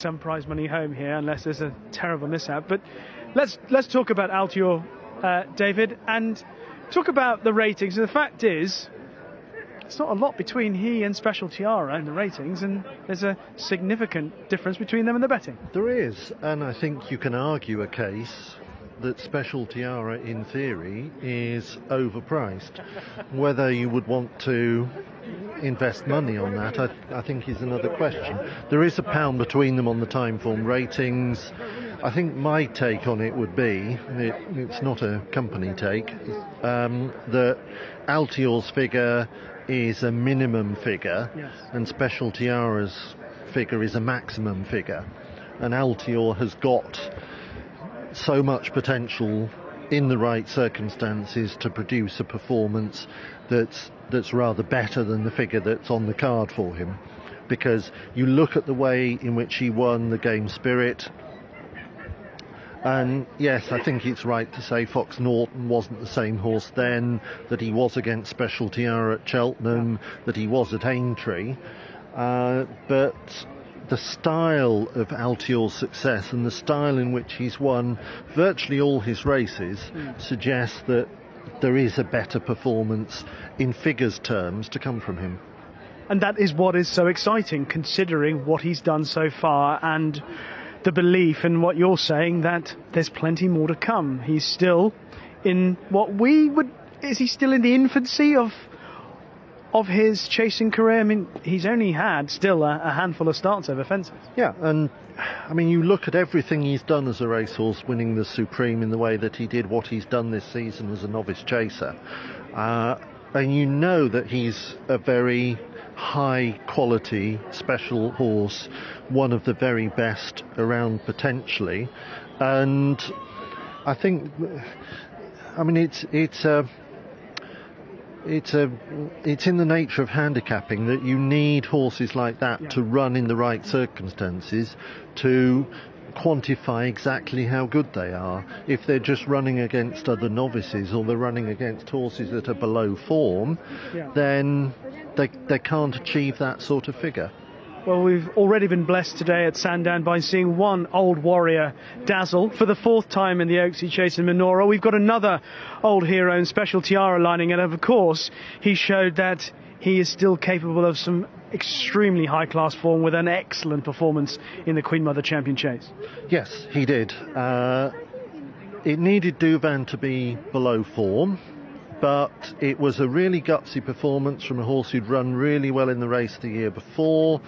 Some prize money home here, unless there's a terrible mishap. But let's talk about Altior, David, and talk about the ratings. And the fact is, it's not a lot between he and Special Tiara in the ratings, and there's a significant difference between them in the betting. There is, and I think you can argue a case that Special Tiara, in theory, is overpriced. Whether you would want to invest money on that, I think is another question. There is a pound between them on the time form ratings. I think my take on it would be, it's not a company take, that Altior's figure is a minimum figure, yes, and Special Tiara's figure is a maximum figure. And Altior has got so much potential in the right circumstances to produce a performance that's rather better than the figure that's on the card for him, because you look at the way in which he won the Game Spirit, and yes, I think it's right to say Fox Norton wasn't the same horse then, that he was against Special Tiara at Cheltenham, that he was at Aintree, but the style of Altior's success and the style in which he's won virtually all his races suggests that there is a better performance in figures terms to come from him. And that is what is so exciting, considering what he's done so far and the belief in what you're saying, that there's plenty more to come. He's still in what we would... Is he still in the infancy of his chasing career? I mean, he's only had still a handful of starts over fences. Yeah, and I mean, you look at everything he's done as a racehorse, winning the Supreme in the way that he did, what he's done this season as a novice chaser, and you know that he's a very high quality special horse, one of the very best around potentially. And I think, I mean, it's in the nature of handicapping that you need horses like that to run in the right circumstances to quantify exactly how good they are. If they're just running against other novices, or they're running against horses that are below form, then they can't achieve that sort of figure. Well, we've already been blessed today at Sandown by seeing one old warrior dazzle for the fourth time in the Oaksey Chase in Minora. We've got another old hero in Special Tiara lining, and of course he showed that he is still capable of some extremely high-class form with an excellent performance in the Queen Mother Champion Chase. Yes, he did. It needed Douvan to be below form, but it was a really gutsy performance from a horse who'd run really well in the race the year before.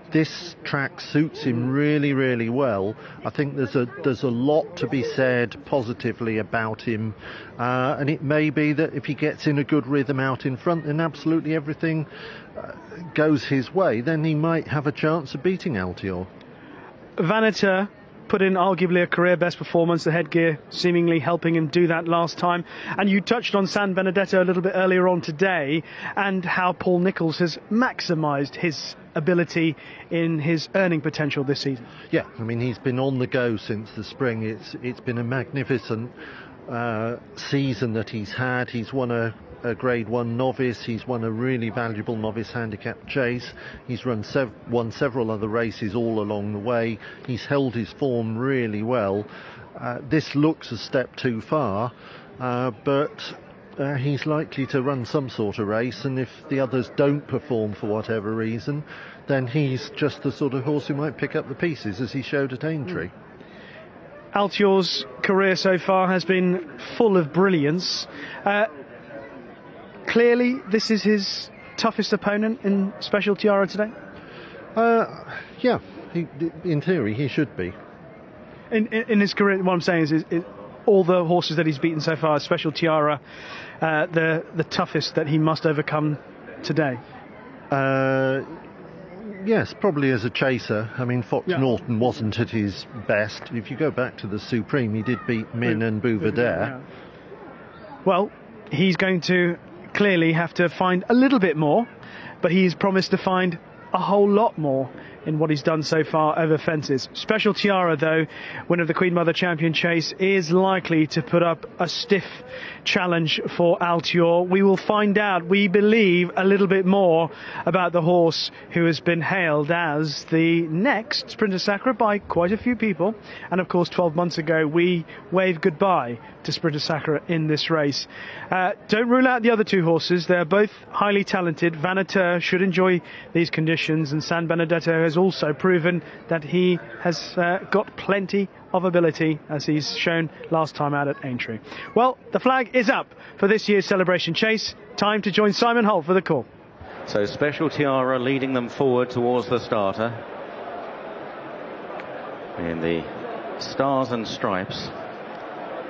This track suits him really, really well. I think there's a lot to be said positively about him, and it may be that if he gets in a good rhythm out in front, then absolutely everything goes his way. Then he might have a chance of beating Altior. Vanita put in arguably a career best performance, the headgear seemingly helping him do that last time. And you touched on San Benedetto a little bit earlier on today, and how Paul Nicholls has maximised his ability in his earning potential this season. Yeah, I mean, he's been on the go since the spring. It's been a magnificent season that he's had. He's won a Grade 1 novice, he's won a really valuable novice handicap chase, he's won several other races all along the way, he's held his form really well. This looks a step too far, but he's likely to run some sort of race, and if the others don't perform for whatever reason, then he's just the sort of horse who might pick up the pieces, as he showed at Aintree. Altior's career so far has been full of brilliance. Clearly, this is his toughest opponent in Special Tiara today? Yeah, in theory, he should be. In his career, what I'm saying is all the horses that he's beaten so far, Special Tiara, the toughest that he must overcome today? Yes, probably as a chaser. I mean, Fox Norton wasn't at his best. If you go back to the Supreme, he did beat Min and Bouvardere. Well, he's going to clearly have to find a little bit more, but he's promised to find a whole lot more in what he's done so far over fences. Special Tiara, though, winner of the Queen Mother Champion Chase, is likely to put up a stiff challenge for Altior. We will find out, we believe, a little bit more about the horse who has been hailed as the next Sprinter Sacre by quite a few people. And of course, 12 months ago, we waved goodbye to Sprinter Sacre in this race. Don't rule out the other two horses. They're both highly talented. Vanateur should enjoy these conditions, and San Benedetto has also proven that he has got plenty of ability, as he's shown last time out at Aintree. Well, the flag is up for this year's Celebration Chase. Time to join Simon Holt for the call. So Special Tiara leading them forward towards the starter in the Stars and Stripes,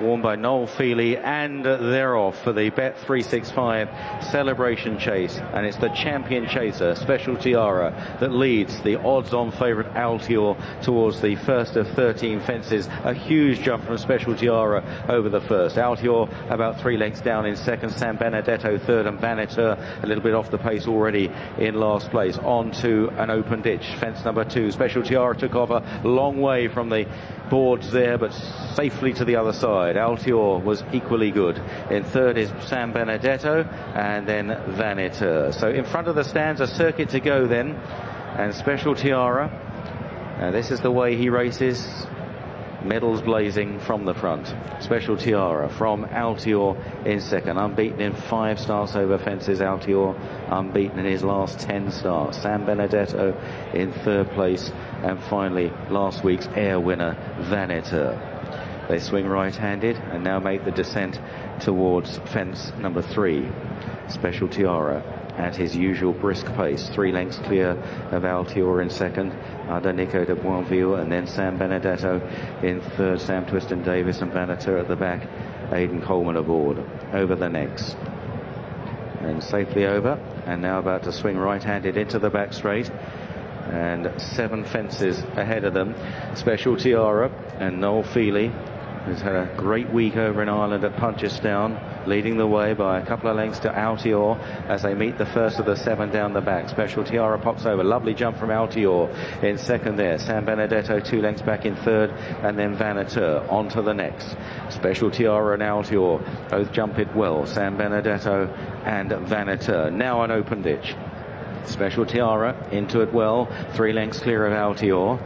worn by Noel Feely, and they're off for the Bet365 Celebration Chase, and it's the champion chaser Special Tiara that leads the odds-on favourite Altior towards the first of 13 fences. A huge jump from Special Tiara over the first. Altior about 3 lengths down in second, San Benedetto third, and Vanateur a little bit off the pace already in last place. On to an open ditch, fence number 2. Special Tiara took off a long way from the boards there, but safely to the other side. Altior was equally good. In third is San Benedetto, and then Vanateur. So in front of the stands, a circuit to go then, and Special Tiara, this is the way he races, medals blazing from the front. Special Tiara from Altior in second, unbeaten in 5 starts over fences. Altior unbeaten in his last 10 starts. San Benedetto in third place, and finally last week's air winner Vanateur. They swing right-handed and now make the descent towards fence number 3. Special Tiara at his usual brisk pace, 3 lengths clear of Altior in second, under Nico de Boinville, and then San Benedetto in third, Sam Twiston Davis and Vanateur at the back, Aidan Coleman aboard. Over the next, and safely over, and now about to swing right-handed into the back straight, and 7 fences ahead of them. Special Tiara and Noel Feely, who's had a great week over in Ireland at Punchestown, leading the way by a couple of lengths to Altior as they meet the first of the 7 down the back. Special Tiara pops over. Lovely jump from Altior in second there. San Benedetto 2 lengths back in third, and then Vanateur on to the next. Special Tiara and Altior both jump it well. San Benedetto and Vanateur. Now an open ditch. Special Tiara into it well. 3 lengths clear of Altior,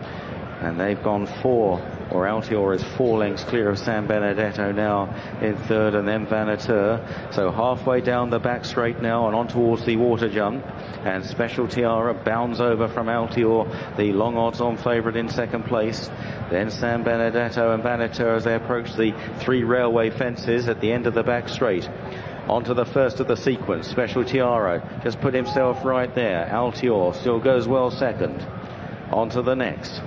and they've gone 4. Or Altior is 4 lengths clear of San Benedetto now in third, and then Vanateur. So halfway down the back straight now and on towards the water jump. And Special Tiara bounds over from Altior, the long odds-on favourite in second place. Then San Benedetto and Vanateur as they approach the 3 railway fences at the end of the back straight. Onto the first of the sequence. Special Tiara just put himself right there. Altior still goes well second. Onto the next.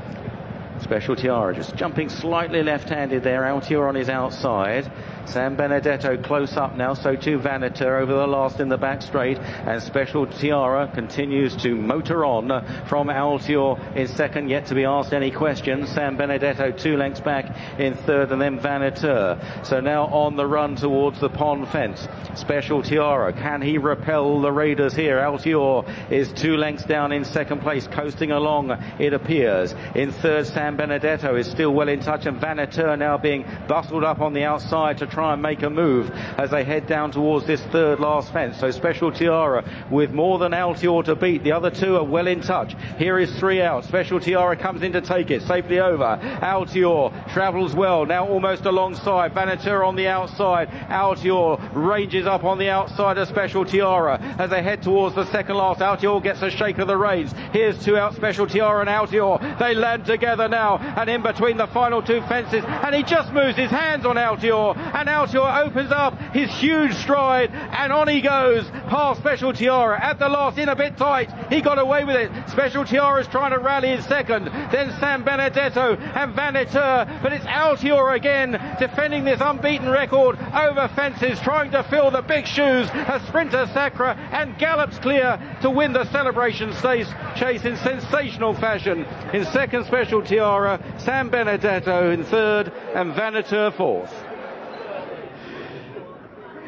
Special Tiara just jumping slightly left-handed there. Altior on his outside. San Benedetto close up now, so too Vanateur over the last in the back straight, and Special Tiara continues to motor on from Altior in second, yet to be asked any questions. San Benedetto 2 lengths back in third, and then Vanateur. So now on the run towards the pond fence. Special Tiara, can he repel the raiders here? Altior is 2 lengths down in second place, coasting along it appears. In third, San Benedetto is still well in touch, and Vanateur now being bustled up on the outside to try and make a move as they head down towards this third last fence. So Special Tiara with more than Altior to beat. The other 2 are well in touch. Here is 3 out. Special Tiara comes in to take it safely over. Altior travels well, now almost alongside. Vanateur on the outside. Altior ranges up on the outside of Special Tiara as they head towards the second last. Altior gets a shake of the reins. Here's 2 out, Special Tiara and Altior. They land together now, and in between the final 2 fences, and he just moves his hands on Altior, and Altior opens up his huge stride, and on he goes past Special Tiara at the last, in a bit tight. He got away with it. Special Tiara is trying to rally in second, then San Benedetto and Vanateur, but it's Altior again defending this unbeaten record over fences, trying to fill the big shoes as Sprinter Sacre, and gallops clear to win the Celebration Chase in sensational fashion. In second, Special Tiara, San Benedetto in third, and Vanateur fourth.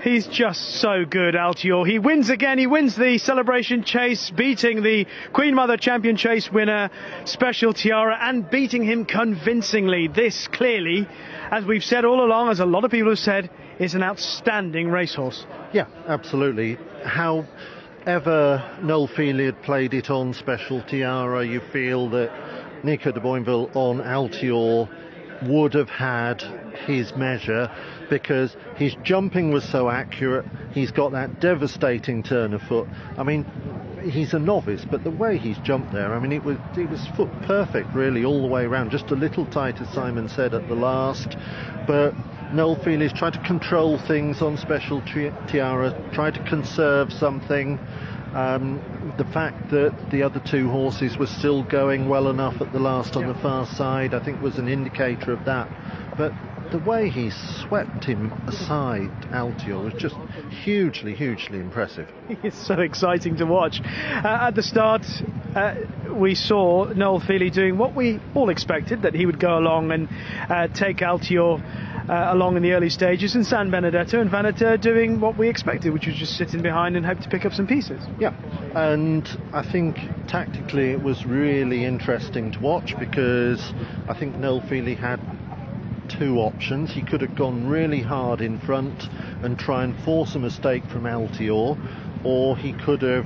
He's just so good, Altior. He wins again. He wins the Celebration Chase, beating the Queen Mother Champion Chase winner, Special Tiara, and beating him convincingly. This clearly, as we've said all along, as a lot of people have said, is an outstanding racehorse. Yeah, absolutely. However Noel Feely had played it on Special Tiara, you feel that Nico de Boinville on Altior would have had his measure, because his jumping was so accurate. He's got that devastating turn of foot. I mean, he's a novice, but the way he's jumped there, I mean, it was foot perfect really all the way around, just a little tight, as Simon said, at the last. But Noel Feely's tried to control things on Special Tiara, tried to conserve something. The fact that the other two horses were still going well enough at the last on the far side, I think, was an indicator of that. But the way he swept him aside, Altior, was just hugely, hugely impressive. It's so exciting to watch. At the start, we saw Noel Feely doing what we all expected, that he would go along and take Altior along in the early stages, and San Benedetto and Vanita doing what we expected, which was just sitting behind and hope to pick up some pieces. Yeah, and I think tactically it was really interesting to watch, because I think Noel Feely had two options. He could have gone really hard in front and try and force a mistake from Altior, or he could have